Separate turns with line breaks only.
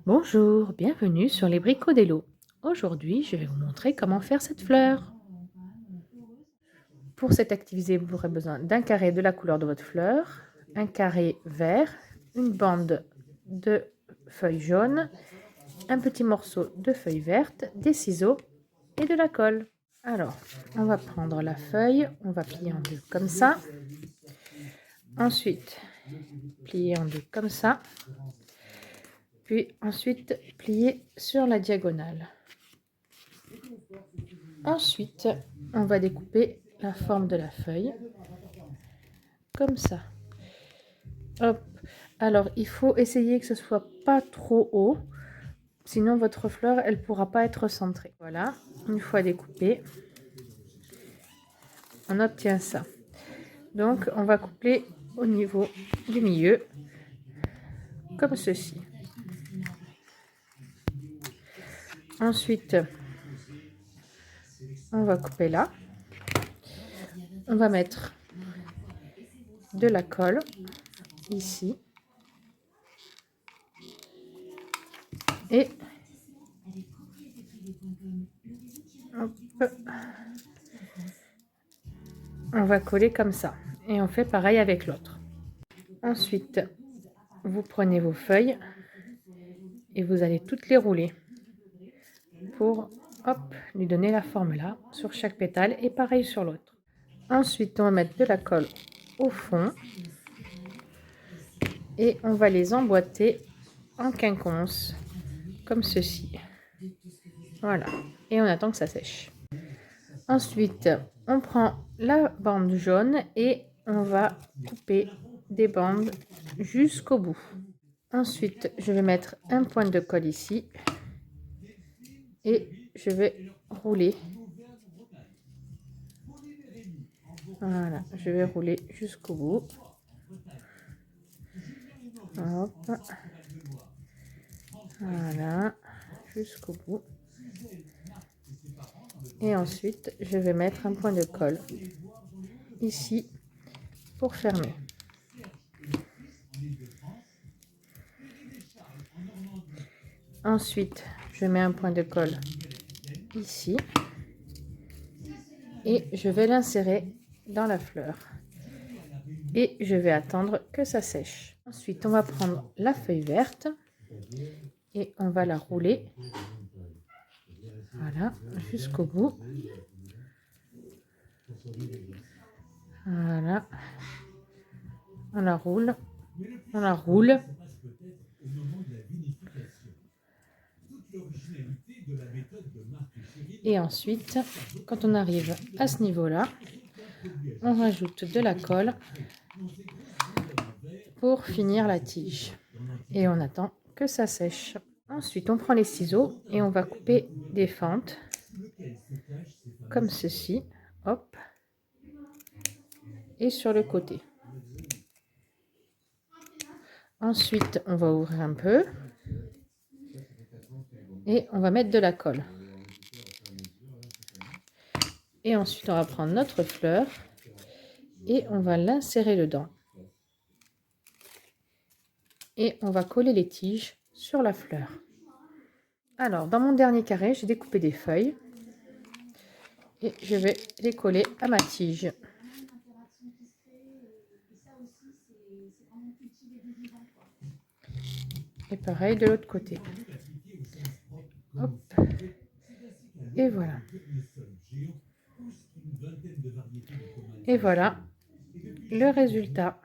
Bonjour, bienvenue sur les bricots d'Hello. Aujourd'hui, je vais vous montrer comment faire cette fleur. Pour cette activité, vous aurez besoin d'un carré de la couleur de votre fleur, un carré vert, une bande de feuilles jaunes, un petit morceau de feuille verte, des ciseaux et de la colle. Alors, on va prendre la feuille, on va plier en deux comme ça. Ensuite, plier en deux comme ça. Puis ensuite, plier sur la diagonale. Ensuite, on va découper la forme de la feuille, comme ça. Hop. Alors, il faut essayer que ce soit pas trop haut, sinon votre fleur, elle pourra pas être centrée. Voilà, une fois découpée, on obtient ça. Donc, on va couper au niveau du milieu, comme ceci. Ensuite, on va couper là. On va mettre de la colle ici. Et hop, on va coller comme ça. Et on fait pareil avec l'autre. Ensuite, vous prenez vos feuilles et vous allez toutes les rouler pour lui donner la forme là sur chaque pétale et pareil sur l'autre. Ensuite, on va mettre de la colle au fond et on va les emboîter en quinconce comme ceci. Voilà, et on attend que ça sèche. Ensuite, on prend la bande jaune et on va couper des bandes jusqu'au bout. Ensuite, je vais mettre un point de colle ici et je vais rouler. Voilà, je vais rouler jusqu'au bout. Hop. Voilà, jusqu'au bout. Et ensuite, je vais mettre un point de colle ici pour fermer. Ensuite, je mets un point de colle ici et je vais l'insérer dans la fleur. Et je vais attendre que ça sèche. Ensuite, on va prendre la feuille verte et on va la rouler. Voilà, jusqu'au bout. Voilà. On la roule. On la roule. Et ensuite, quand on arrive à ce niveau-là, on rajoute de la colle pour finir la tige. Et on attend que ça sèche. Ensuite, on prend les ciseaux et on va couper des fentes comme ceci. Hop. Et sur le côté. Ensuite, on va ouvrir un peu et on va mettre de la colle. Et ensuite, on va prendre notre fleur et on va l'insérer dedans. Et on va coller les tiges sur la fleur. Alors, dans mon dernier carré, j'ai découpé des feuilles et je vais les coller à ma tige. Et pareil de l'autre côté. Hop. Et voilà. Et voilà le résultat.